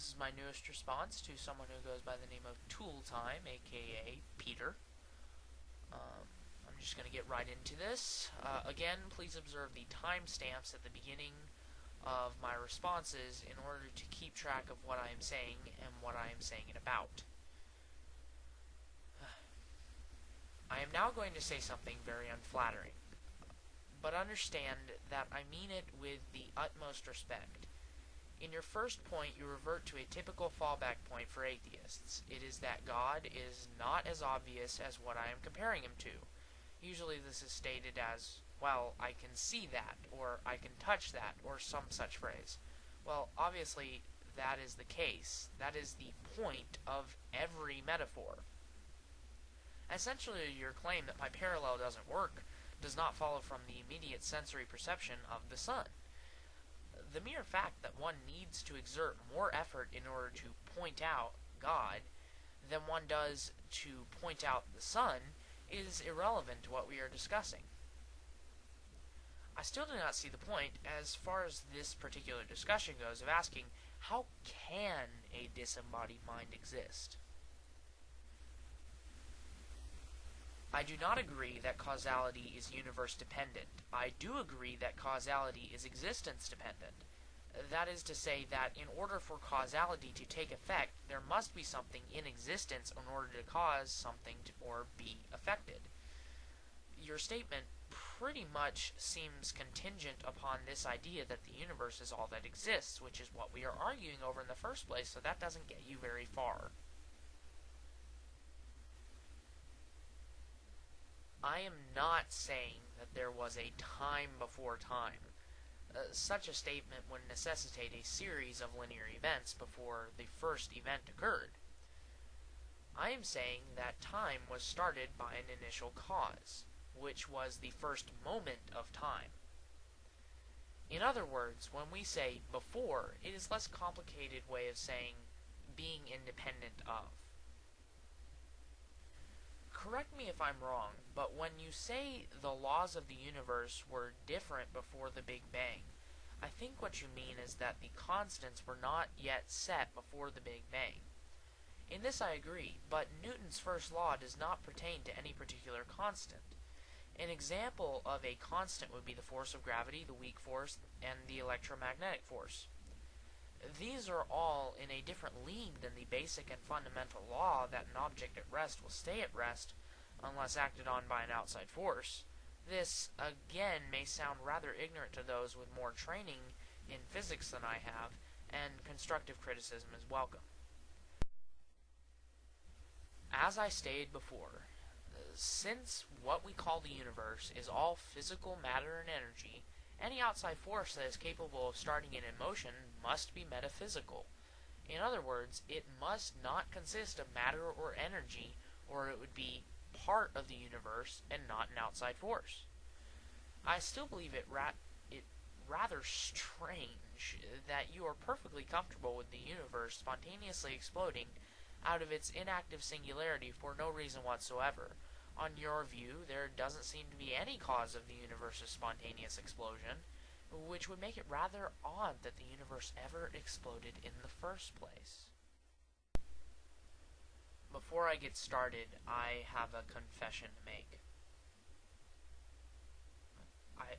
This is my newest response to someone who goes by the name of Tooltime, aka Peter. I'm just going to get right into this. Again, please observe the timestamps at the beginning of my responses in order to keep track of what I am saying and what I am saying it about. I am now going to say something very unflattering, but understand that I mean it with the utmost respect. In your first point, you revert to a typical fallback point for atheists. It is that God is not as obvious as what I am comparing him to. Usually this is stated as, well, I can see that, or I can touch that, or some such phrase. Well, obviously, that is the case. That is the point of every metaphor. Essentially, your claim that my parallel doesn't work does not follow from the immediate sensory perception of the sun. The mere fact that one needs to exert more effort in order to point out God than one does to point out the sun is irrelevant to what we are discussing. I still do not see the point, as far as this particular discussion goes, of asking, how can a disembodied mind exist? I do not agree that causality is universe-dependent. I do agree that causality is existence-dependent. That is to say that in order for causality to take effect, there must be something in existence in order to cause something to, or be affected. Your statement pretty much seems contingent upon this idea that the universe is all that exists, which is what we are arguing over in the first place, so that doesn't get you very far. I am not saying that there was a time before time. Such a statement would necessitate a series of linear events before the first event occurred. I am saying that time was started by an initial cause, which was the first moment of time. In other words, when we say before, it is a less complicated way of saying being independent of. Correct me if I'm wrong, but when you say the laws of the universe were different before the Big Bang, I think what you mean is that the constants were not yet set before the Big Bang. In this I agree, but Newton's first law does not pertain to any particular constant. An example of a constant would be the force of gravity, the weak force, and the electromagnetic force. These are all in a different league than the basic and fundamental law that an object at rest will stay at rest unless acted on by an outside force. This, again, may sound rather ignorant to those with more training in physics than I have, and constructive criticism is welcome. As I stated before, since what we call the universe is all physical matter and energy, any outside force that is capable of starting it in motion must be metaphysical. In other words, it must not consist of matter or energy, or it would be part of the universe and not an outside force. I still believe it rather strange that you are perfectly comfortable with the universe spontaneously exploding out of its inactive singularity for no reason whatsoever. On your view, there doesn't seem to be any cause of the universe's spontaneous explosion, which would make it rather odd that the universe ever exploded in the first place. Before I get started, I have a confession to make.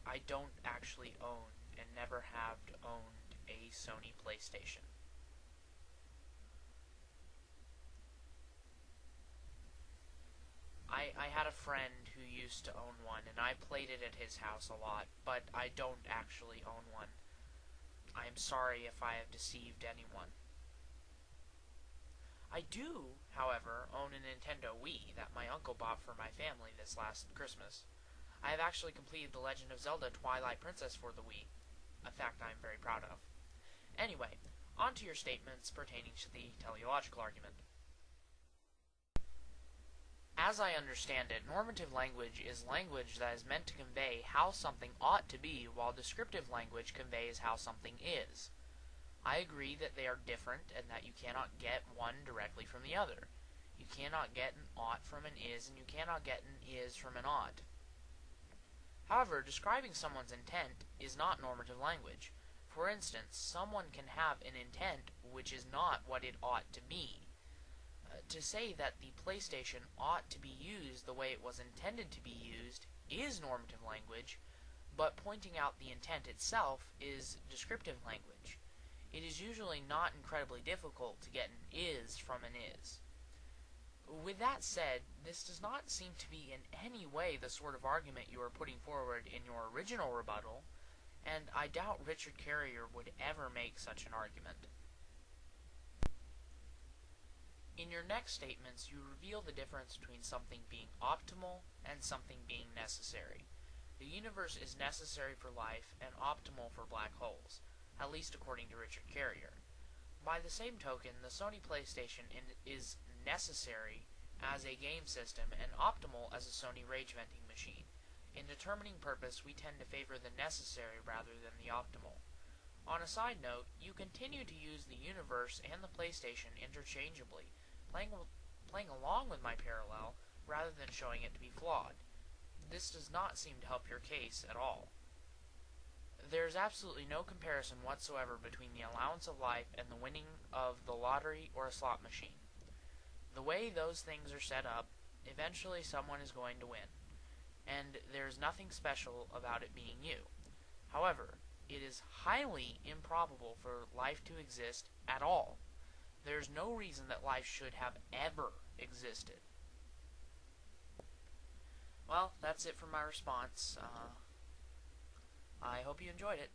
I don't actually own and never have owned a Sony PlayStation. I had a friend who used to own one, and I played it at his house a lot, but I don't actually own one. I am sorry if I have deceived anyone. I do, however, own a Nintendo Wii that my uncle bought for my family this last Christmas. I have actually completed The Legend of Zelda Twilight Princess for the Wii, a fact I am very proud of. Anyway, on to your statements pertaining to the teleological argument. As I understand it, normative language is language that is meant to convey how something ought to be, while descriptive language conveys how something is. I agree that they are different and that you cannot get one directly from the other. You cannot get an ought from an is, and you cannot get an is from an ought. However, describing someone's intent is not normative language. For instance, someone can have an intent which is not what it ought to be. To say that the PlayStation ought to be used the way it was intended to be used is normative language, but pointing out the intent itself is descriptive language. It is usually not incredibly difficult to get an is from an is. With that said, this does not seem to be in any way the sort of argument you are putting forward in your original rebuttal, and I doubt Richard Carrier would ever make such an argument. In your next statements, you reveal the difference between something being optimal and something being necessary. The universe is necessary for life and optimal for black holes, at least according to Richard Carrier. By the same token, the Sony PlayStation is necessary as a game system and optimal as a Sony rage venting machine. In determining purpose, we tend to favor the necessary rather than the optimal. On a side note, you continue to use the universe and the PlayStation interchangeably, playing along with my parallel rather than showing it to be flawed. This does not seem to help your case at all. There is absolutely no comparison whatsoever between the allowance of life and the winning of the lottery or a slot machine. The way those things are set up, eventually someone is going to win, and there is nothing special about it being you. However, it is highly improbable for life to exist at all. There is no reason that life should have ever existed. Well, that's it for my response. I hope you enjoyed it.